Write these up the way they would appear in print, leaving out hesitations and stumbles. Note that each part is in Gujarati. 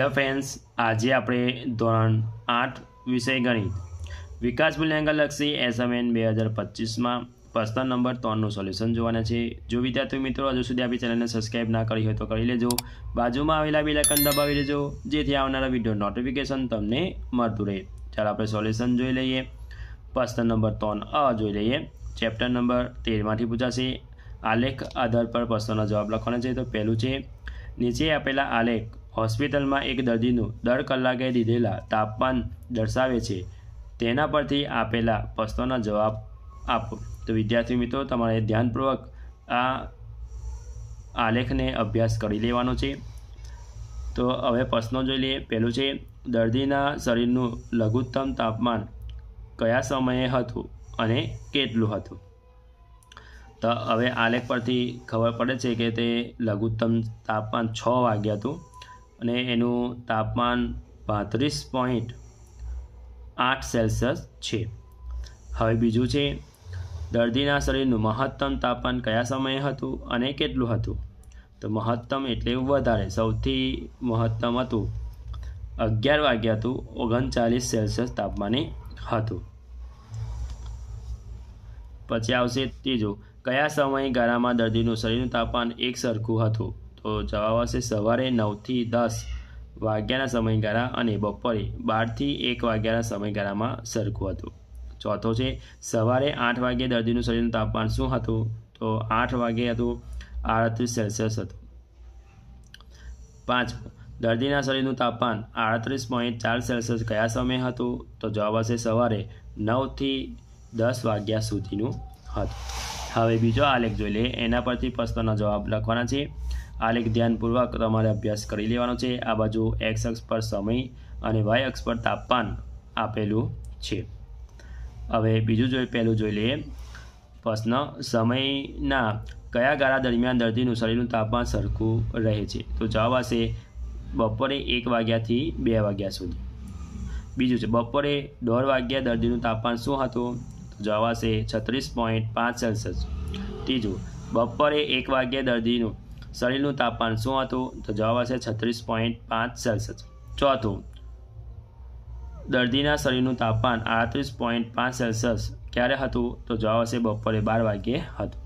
હેલો ફ્રેન્ડ્સ, આજે આપણે ધોરણ 8 વિષય ગણિત વિકાસ મૂલ્યાંકનલક્ષી એસાઇનમેન્ટ 2025માં પ્રશ્ન નંબર 3નું સોલ્યુશન જોવાના છે। જો વિદ્યાર્થી મિત્રો હજુ સુધી આપણી ચેનલને સબસ્ક્રાઇબ ના કરી હોય તો કરી લેજો, બાજુમાં આવેલા બેલ આઇકન દબાવી લેજો જેથી આવનારા વિડીયો નોટિફિકેશન તમને મળતું રહે। ચાલો આપણે સોલ્યુશન જોઈ લઈએ। પ્રશ્ન નંબર 3 જોઈ લઈએ। ચેપ્ટર નંબર 13માંથી પૂછાશે। આલેખ આધાર પર પ્રશ્નનો જવાબ લખવાનો છે। તો પહેલું છે, નીચે આપેલા આલેખ હોસ્પિટલમાં એક દર્દીનું દર કલાકે દીધેલા તાપમાન દર્શાવે છે, તેના પરથી આપેલા પ્રશ્નોના જવાબ આપો। તો વિદ્યાર્થી મિત્રો તમારે ધ્યાનપૂર્વક આ આલેખને અભ્યાસ કરી લેવાનો છે। તો હવે પ્રશ્નો જોઈ લઈએ। પહેલું છે, દર્દીના શરીરનું લઘુત્તમ તાપમાન કયા સમયે હતું અને કેટલું હતું? તો હવે આલેખ પરથી ખબર પડે છે કે તે લઘુત્તમ તાપમાન 6 વાગ્યા હતું અને એનું તાપમાન 32.8 સેલ્સિયસ છે। હવે બીજું છે, દર્દીના શરીરનું મહત્તમ તાપમાન કયા સમયે હતું અને કેટલું હતું? તો મહત્તમ એટલે વધારે, સૌથી મહત્તમ હતું 11 વાગ્યા હતું, 39 સેલ્સિયસ તાપમાને હતું। પછી આવશે ત્રીજું, કયા સમયગાળામાં દર્દીનું શરીરનું તાપમાન એક સરખું હતું? તો જવાબ આવશે સવારે 9 થી 10 વાગ્યાના સમયગાળા અને બપોરે 12 થી 1 વાગ્યાના સમયગાળામાં સરખું હતું। ચોથો છે, સવારે 8 વાગ્યે દર્દીનું શરીરનું તાપમાન શું હતું? તો 8 વાગ્યે હતું 38 સેલ્સિયસ હતું। પાંચમું, દર્દીના શરીરનું તાપમાન 38.4 સેલ્સિયસ કયા સમયે હતું? તો જવાબ આવશે સવારે 9 થી 10 વાગ્યા સુધીનું હતું। હવે બીજો આલેખ જોઈ લઈએ, એના પરથી પ્રશ્નનો જવાબ લખવાના છે। આલેખ ધ્યાનપૂર્વક તમારે અભ્યાસ કરી લેવાનો છે। આ બાજુ એક્સ અક્ષ પર સમય અને વાય અક્ષ પર તાપમાન આપેલું છે। હવે પહેલું જોઈ લઈએ પ્રશ્ન, સમયના કયા ગાળા દરમિયાન દર્દીનું શરીરનું તાપમાન સરખું રહે છે? તો જવાબ આવશે બપોરે 1 વાગ્યાથી 2 વાગ્યા સુધી। બીજું છે, બપોરે 1:30 વાગ્યા દર્દીનું તાપમાન શું હતું? તો જવાબ આવશે 36.5 સેલ્સિયસ। ત્રીજું, બપોરે 1 વાગ્યે દર્દીનું શરીરનું તાપમાન શું હતું? તો જવાબ આવશે 36.5 સેલ્સિયસ। ચોથું, દર્દીના શરીરનું તાપમાન 38.5 સેલ્સિયસ ક્યારે હતું? તો જવાબ આવશે બપોરે 12 વાગ્યે હતું।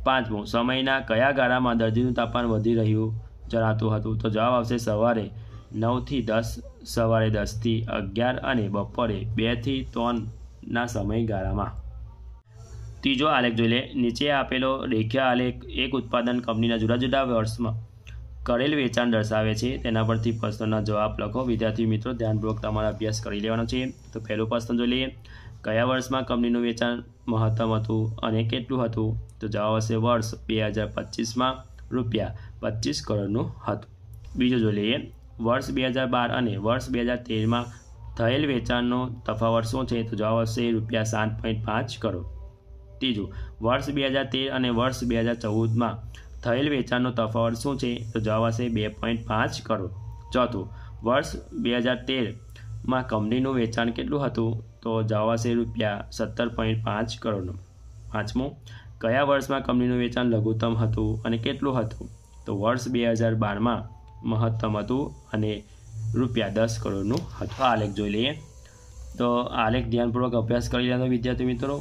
પાંચમું, સમયના કયા ગાળામાં દર્દીનું તાપમાન વધી રહ્યું જણાતું હતું? તો જવાબ આવશે સવારે 9 થી 10, સવારે 10 થી 11 અને બપોરે 2 થી 3ના સમયગાળામાં। ત્રીજો આલેખ જોઈ લે, નીચે આપેલો રેખીય આલેખ એક ઉત્પાદન કંપનીના જુદા જુદા વર્ષમાં કરેલ વેચાણ દર્શાવે છે, તેના પરથી પ્રશ્નોના જવાબ લખો। વિદ્યાર્થી મિત્રો ધ્યાનપૂર્વક તમારે અભ્યાસ કરી લેવાનો છે। તો પહેલો પ્રશ્ન જોઈ લઈએ, કયા વર્ષમાં કંપનીનું વેચાણ મહત્તમ હતું અને કેટલું હતું? તો જવાબ આવશે વર્ષ 2025માં ₹25 કરોડનું હતું। બીજું જોઈ લઈએ, વર્ષ 2012 અને વર્ષ 2013માં થયેલ વેચાણનો તફાવત શું છે? તો જવાબ આવશે ₹7.5 કરોડ। ત્રીજું, વર્ષ 2013 અને વર્ષ 2014માં થયેલ વેચાણનો તફાવત શું છે? તો જવાબ આવશે 2.5 કરોડ। ચોથું, વર્ષ 2013માં કંપનીનું વેચાણ કેટલું હતું? તો જવાબ આવશે ₹17.5 કરોડનું। પાંચમું, કયા વર્ષમાં કંપનીનું વેચાણ લઘુત્તમ હતું અને કેટલું હતું? તો વર્ષ 2012માં મહત્તમ હતું અને ₹10 કરોડનું હતું। આલેખ જોઈ લઈએ। તો આલેખ ધ્યાનપૂર્વક અભ્યાસ કરી લેવાનો વિદ્યાર્થી મિત્રો।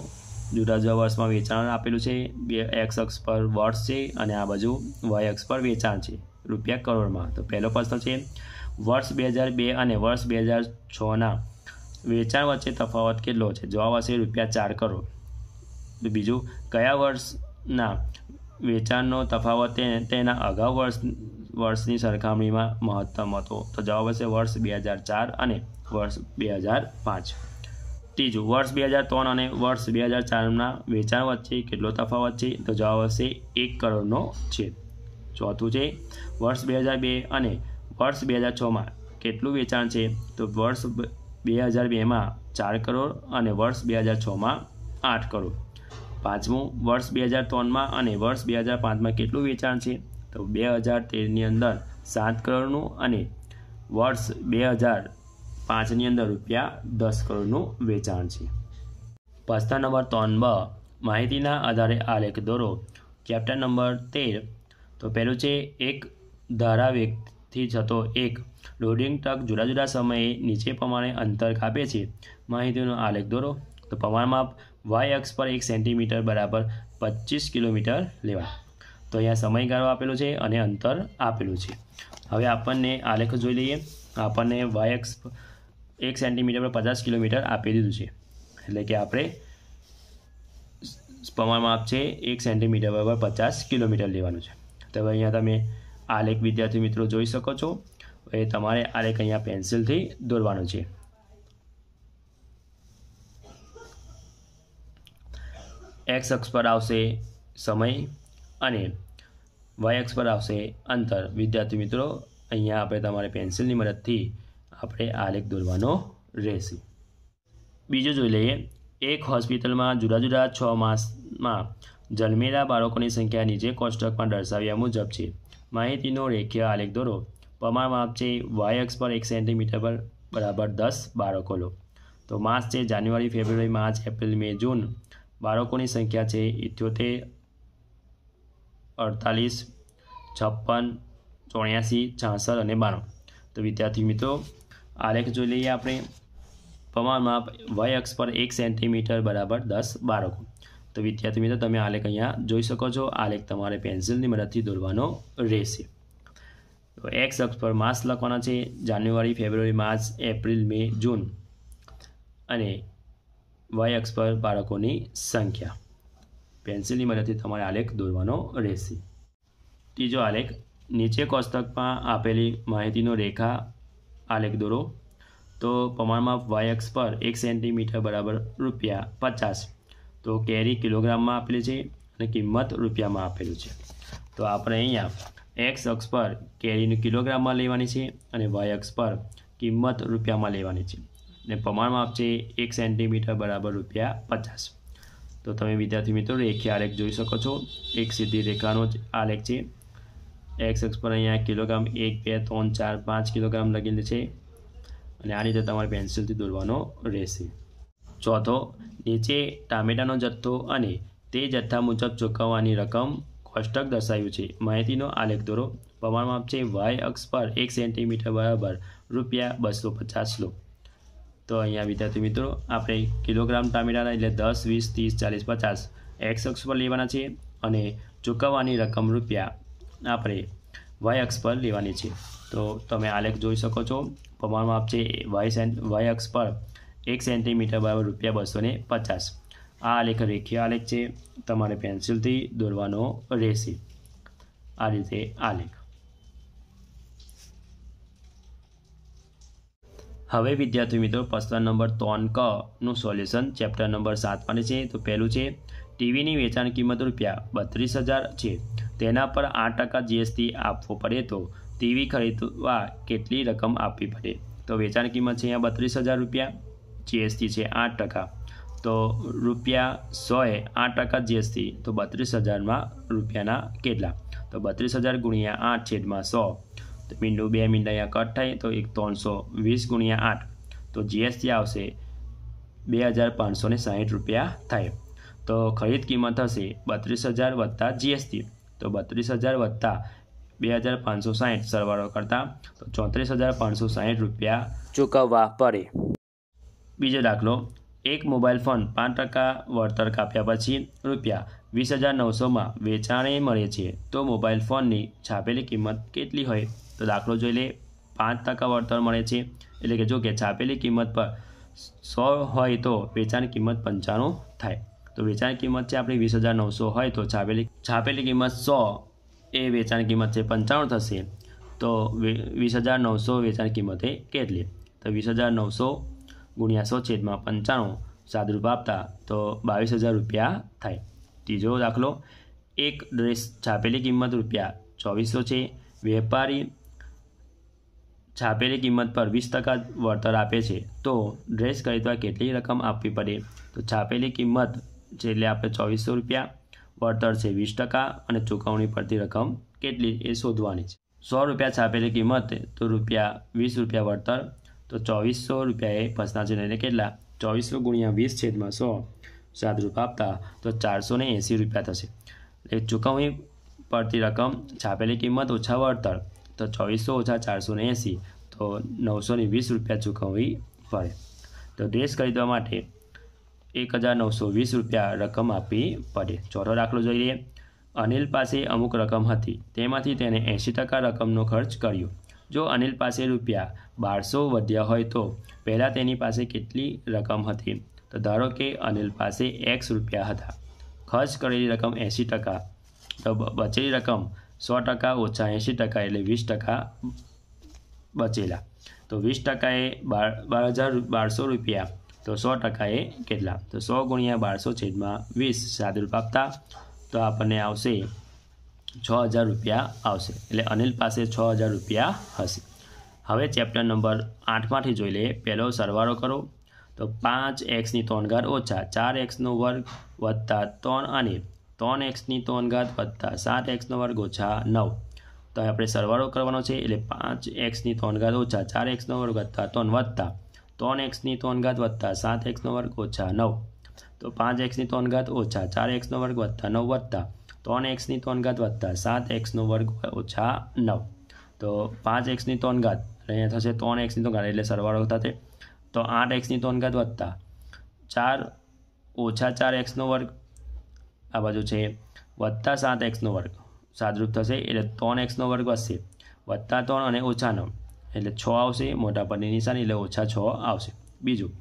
જુદા જુદા વર્ષમાં વેચાણ આપેલું છે, એક્સ અક્ષ પર વર્ષ છે અને આ બાજુ વાય અક્ષ પર વેચાણ છે રૂપિયા કરોડમાં। તો પહેલો પ્રશ્ન છે, વર્ષ 2002 અને વર્ષ 2006ના વેચાણ વચ્ચે તફાવત કેટલો છે? જવાબ આવશે ₹4 કરોડ। તો બીજું, કયા વર્ષના વેચાણનો તફાવત તેના અગાઉ વર્ષની સરખામણીમાં મહત્તમ હતો? તો જવાબ આવશે વર્ષ 2004 અને વર્ષ 2005। ત્રીજું, વર્ષ 2003 અને વર્ષ 2004ના વેચાણ વચ્ચે કેટલો તફાવત છે? તો જવાબ આવશે 1 કરોડનો છે। ચોથું છે, વર્ષ 2002 અને વર્ષ 2006માં કેટલું વેચાણ છે? તો વર્ષ 2002માં 4 કરોડ અને વર્ષ 2006માં 8 કરોડ। પાંચમું, વર્ષ 2003માં અને વર્ષ 2005માં કેટલું વેચાણ છે? તો 2013ની અંદર 7 કરોડનું અને વર્ષ 2005ની અંદર ₹10 કરોડનું વેચાણ છે। પ્રશ્ન નંબર 3 માહિતીના આધારે આલેખ દોરો। Chapter number 13। તો પહેલું છે, એક ધારા થી જતો એક લોડિંગ ટ્રક જુદા જુદા સમયે નીચે પ્રમાણે અંતર કાપે છે. માહિતીનો આલેખ દોરો. તો પ્રમાણમાપ વાય અક્ષ પર 1 સેન્ટીમીટર બરાબર 25 કિલોમીટર લેવા. તો અહીંયા સમયગાળો આપેલો છે અને અંતર આપેલું છે. હવે આપણને આલેખ જોઈ લઈએ. આપણને વાય અક્ષ 1 સેન્ટીમીટર પર 50 કિલોમીટર આપી દીધું છે. એટલે કે આપણે પ્રમાણમાપ છે 1 સેન્ટીમીટર બરાબર 50 કિલોમીટર લેવાનું છે. તો હવે અહીંયા તમે આલેખ વિદ્યાર્થી મિત્રો જોઈ શકો છો. હવે તમારે આલેખ અહીંયા પેન્સિલથી દોરવાનો છે. એક્સ અક્ષ પર આવશે સમય અને વાય અક્ષ પર આવશે અંતર. વિદ્યાર્થી મિત્રો અહીંયા આપણે તમારે પેન્સિલની મદદથી આપણે આલેખ દોરવાનો રહેશે. બીજું જોઈ લઈએ. એક હોસ્પિટલમાં જુદા જુદા 6 માસમાં જન્મેલા બાળકોની સંખ્યા નીચે કોષ્ટકમાં દર્શાવ્યા મુજબ છે. માહિતીનો રેખીય આલેખ દોરો. પ્રમાણમાપ છે વાય અક્ષ પર 1 સેન્ટીમીટર પર બરાબર 10 બાળકો લો. તો માસ છે જાન્યુઆરી, ફેબ્રુઆરી, માર્ચ, એપ્રિલ, મે, જૂન. બાળકોની સંખ્યા છે 78, 48, 56, 84, 66 અને 92. તો વિદ્યાર્થી મિત્રો આલેખ જોઈ લઈએ આપણે. પ્રમાણમાપ વાય અક્ષ પર 1 સેન્ટીમીટર બરાબર 10 બાળકો. તો વિદ્યાર્થી મિત્રો તમે આલેખ અહીંયા જોઈ શકો છો. આલેખ તમારે પેન્સિલની મદદથી દોરવાનો રહેશે. તો એક્સ અક્ષ પર માસ લખવાના છે જાન્યુઆરી, ફેબ્રુઆરી, માર્ચ, એપ્રિલ, મે, જૂન. અને વાય અક્ષ પર બાળકોની સંખ્યા. પેન્સિલની મદદથી તમારે આલેખ દોરવાનો રહેશે. ત્રીજો આલેખ. નીચે કોષ્ટકમાં આપેલી માહિતીનો રેખા આલેખ દોરો. તો પ્રમાણમાં વાય અક્ષ પર 1 સેન્ટીમીટર બરાબર ₹50. તો કેરી કિલોગ્રામમાં આપેલી છે અને કિંમત રૂપિયામાં આપેલું છે. તો આપણે અહીંયા એક્સ અક્ષ પર કેરીનું કિલોગ્રામમાં લેવાની છે અને વાય અક્ષ પર કિંમત રૂપિયામાં લેવાની છે. અને પ્રમાણમાપ છે 1 સેન્ટીમીટર બરાબર ₹50. તો તમે વિદ્યાર્થી મિત્રો રેખીય આલેખ જોઈ શકો છો. એક સીધી રેખાનો જ આલેખ છે. એક્સ અક્ષ પર અહીંયા કિલોગ્રામ 1, 2, 3, 4, 5 કિલોગ્રામ લગેલી છે અને આ રીતે તમારે પેન્સિલથી દોરવાનો રહેશે. ચોથો. નીચે ટામેટાનો જથ્થો અને તે જથ્થા મુજબ ચૂકવવાની રકમ કોષ્ટક દર્શાવ્યું છે. માહિતીનો આલેખ દોરો. પ્રમાણમાપ છે વાય અક્ષ પર 1 સેન્ટીમીટર બરાબર ₹250 લો. તો અહીંયા વિદ્યાર્થી મિત્રો આપણે કિલોગ્રામ ટામેટાના એટલે 10, 20, 30, 40, 50 એક્સ અક્ષ પર લેવાના છે અને ચૂકવવાની રકમ રૂપિયા આપણે વાય અક્ષ પર લેવાની છે. તો તમે આલેખ જોઈ શકો છો. પ્રમાણમાપ છે વાય અક્ષ પર 1 સેન્ટીમીટર બરાબર ₹250. આ આલેખ રેખીય આલેખ છે. તમારે પેન્સિલથી દોરવાનો રહેશે. આ રીતે આલેખ. હવે વિદ્યાર્થી મિત્રો પ્રશ્ન નંબર 3 નું સોલ્યુશન ચેપ્ટર નંબર 7 માટે છે. તો પહેલું છે ટીવીની વેચાણ કિંમત ₹32,000 છે. તેના પર 8% GST આપવો પડે તો ટીવી ખરીદવા કેટલી રકમ આપવી પડે? તો વેચાણ કિંમત છે અહીંયા ₹32,000. GST છે 8%. તો ₹100 8% GST. તો 32,000માં રૂપિયાના કેટલા? તો 32,000 ગુણ્યા 8/100. તો મીંડું 2 મીંડા અહીંયા કટ થાય તો 320 ગુણ્યા 8. તો GST આવશે ₹2,560 થાય. તો ખરીદ કિંમત હશે 32,000 વત્તા GST. તો 32,000 વત્તા 2,560 સરવાળો કરતા તો ₹34,560 ચૂકવવા પડે. બીજો દાખલો. એક મોબાઈલ ફોન 5% વળતર કાપ્યા પછી ₹20,900માં વેચાણે મળે છે. તો મોબાઈલ ફોનની છાપેલી કિંમત કેટલી હોય? તો દાખલો જોઈ લે. 5% વળતર મળે છે એટલે કે જો કે છાપેલી કિંમત પર 100 હોય તો વેચાણ કિંમત 95 થાય. તો વેચાણ કિંમત છે આપણી 20,900 હોય તો છાપેલી કિંમત 100 એ વેચાણ કિંમત છે 95 થશે. તો 20,900 વેચાણ કિંમતે કેટલી? તો 20,900 ગુણ્યા 100/95 સાદુરૂપ આપતા તો ₹22,000 થાય. ત્રીજો દાખલો. એક ડ્રેસ છાપેલી કિંમત ₹2400 છે. વેપારી છાપેલી કિંમત પર 20% વળતર આપે છે. તો ડ્રેસ ખરીદવા કેટલી રકમ આપવી પડે? તો છાપેલી કિંમત છે એટલે આપણે ₹2400, વળતર છે 20% અને ચૂકવણી પડતી રકમ કેટલી એ શોધવાની છે. ₹100 છાપેલી કિંમત તો ₹20 વળતર. તો ₹2400 એ પછના છે એટલે કેટલા? 2400 ગુણ્યા 20/100 સાદુરૂપ આપતા તો ₹480 થશે. એટલે ચૂકવણી પડતી રકમ છાપેલી કિંમત ઓછા વળતર તો 2400 - 480 તો 920 રૂપિયા ચૂકવવી પડે। તો ડ્રેસ ખરીદવા માટે 1920 રૂપિયા રકમ આપવી પડે। ચોથો દાખલો જોઈએ। અનિલ પાસે અમુક રકમ હતી, તેમાંથી તેને 80% રકમનો ખર્ચ કર્યો। જો અનિલ પાસે રૂપિયા 1200 વધ્યા હોય તો પહેલાં તેની પાસે કેટલી રકમ હતી? તો ધારો કે અનિલ પાસે x રૂપિયા હતા, ખર્ચ કરેલી રકમ 80%, તો બચેલી રકમ 100% ઓછા 80% એટલે 20% બચેલા। તો 20% એ 1200 રૂપિયા, તો 100% એ કેટલા? તો 100 × 1200/20 સાદુરૂપ આપતા તો આપણને આવશે 6000 રૂપિયા આવશે। એટલે અનિલ પાસે 6000 રૂપિયા હશે। હવે ચેપ્ટર નંબર 8માંથી જોઈ લઈએ। પહેલો સરવાળો કરો તો 5x² - 4x² વત્તા 3 અને 3x² વત્તા 7x² - 9। તો આપણે સરવાળો કરવાનો છે એટલે 5x² - 4x² વત્તા 3 વત્તા 3x² વત્તા 7x² - 9। તો 5x² - 4x² વત્તા 9 વત્તા 3x² વત્તા 7x² - 9। તો 5x² અહીંયા થશે 3x² એટલે સરવાળો થશે તો 8x² વત્તા 4 ઓછા 4x², આ બાજુ છે વત્તા 7x² સાદરૂપ થશે એટલે 3x² વધશે, વત્તા 3 અને ઓછા 9 એટલે 6 આવશે, મોટા પદની નિશાની એટલે ઓછા 6 આવશે। બીજું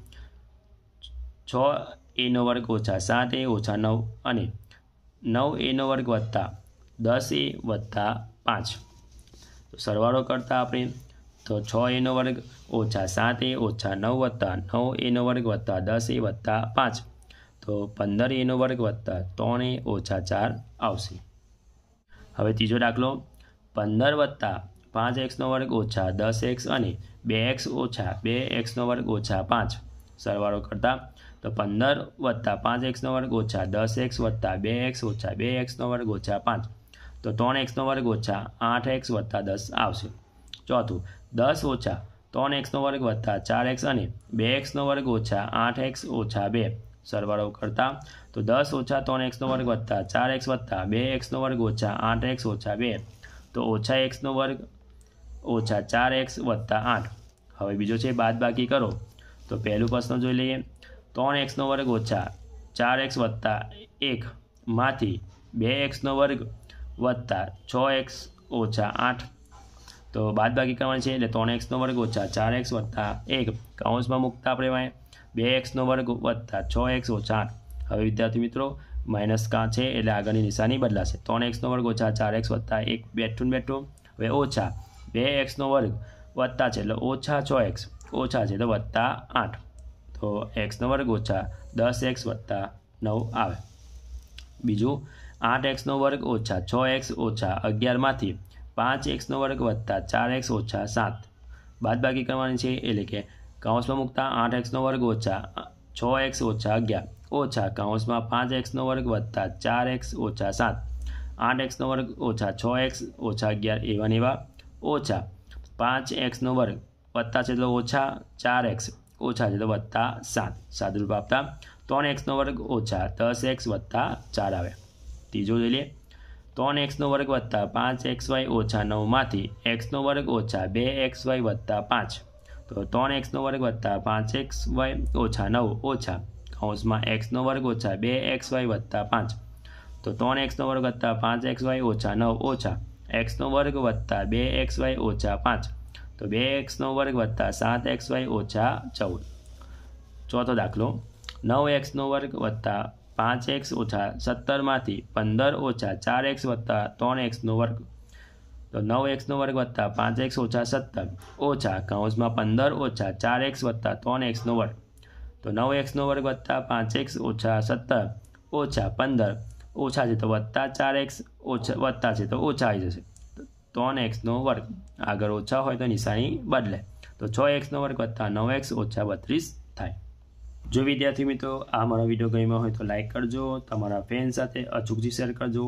6a² ઓછા 7a ઓછા 9 અને 9a² વત્તા 10a વત્તા 5। તો સરવાળો કરતા આપણે તો 6a² ઓછા 7a ઓછા 9 વત્તા 9a² વત્તા 10a વત્તા 5 તો 15a² વત્તા 3a ઓછા 4 આવશે। હવે ત્રીજો દાખલો 15 વત્તા 5x² ઓછા 10x અને 2x ઓછા 2x² ઓછા 5। સરવાળો કરતા તો 15 વત્તા 5x² ઓછા 10x વત્તા 2x ઓછા 2x² ઓછા 5 તો 3x² ઓછા 8x વત્તા 10 આવશે। ચોથું 10 ઓછા 3x² વત્તા 4x અને 2x² ઓછા 8x ઓછા 2। સરવાળો કરતા તો 10 ઓછા 3x² વત્તા 4x વત્તા 2x² ઓછા 8x ઓછા 2 તો ઓછા x² ઓછા 4x વત્તા 8। હવે બીજો છે બાદબાકી કરો તો પહેલું પ્રશ્ન જોઈ લઈએ। 3x² ઓછા 4x વત્તા 1 માંથી 2x² વત્તા 6x ઓછા 8 તો બાદબાકી કરવાની છે એટલે 3x² ઓછા 4x વત્તા 1 કૌંસમાં મૂકતા આપણે 2x² વત્તા 6x ઓછા 8। હવે વિદ્યાર્થી મિત્રો માઇનસ કાં છે એટલે આગળની નિશાની બદલાશે। 3x² ઓછા 4x વત્તા 1 બેઠું બેઠું, હવે ઓછા 2x² વત્તા છે એટલે ઓછા 6x ઓછા છે તો વત્તા 8 તો x² ઓછા 10x વત્તા 9 આવે। બીજું 8x² ઓછા 6x ઓછા 11 માંથી 5x² વત્તા 4x ઓછા 7 બાદબાકી કરવાની છે એટલે કે કૌંસમાં મૂકતા 8x² ઓછા 6x ઓછા 11 ઓછા કૌંસમાં 5x² વત્તા 4x ઓછા 7 8x² ઓછા 6x ઓછા 11 એવા ને એવા ઓછા 5x² વત્તા છે તો ઓછા 4x ઓછા છે તો વત્તા 7 સાદુરૂપ આપતા 3x² ઓછા 10x વત્તા 4 આવે। ત્રીજો જોઈ લઈએ 3x² વત્તા 5xy ઓછા 9 માંથી x² ઓછા 2xy વત્તા 5 તો 3x² વત્તા 5xy ઓછા 9 ઓછા કૌંસમાં x² ઓછા 2xy વત્તા 5 તો 3x² વત્તા 5xy ઓછા 9 ઓછા x² વત્તા 2xy ઓછા 5 તો 2x² વત્તા 7xy ઓછા 14। ચોથો દાખલો 9x² વત્તા 5x ઓછા 17 માંથી 15 ઓછા 4x વત્તા 3x² તો 9x² વત્તા 5x ઓછા 17 ઓછા કૌંસમાં 15 ઓછા 4x વત્તા 3x² તો 9x² વત્તા 5x ઓછા 17 ઓછા 15 ઓછા છે તો વત્તા 4x ઓછા વત્તા છે તો ઓછા આવી જશે 3x² આગળ ઓછા હોય તો નિશાની બદલે તો 6x² વત્તા 9x ઓછા 32 થાય। જો વિદ્યાર્થી મિત્રો આ મારો વિડીયો ગમ્યો હોય તો લાઇક કરજો, તમારા ફ્રેન્ડ સાથે અચૂકથી શેર કરજો।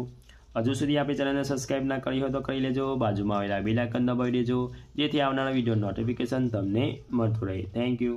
હજુ સુધી આપણી ચેનલને સબસ્ક્રાઇબ ના કરી હોય તો કરી લેજો, બાજુમાં આવેલા બેલ આઇકન દબાવી દેજો જેથી આવનારા વિડીયો નોટિફિકેશન તમને મળતું રહે। Thank you.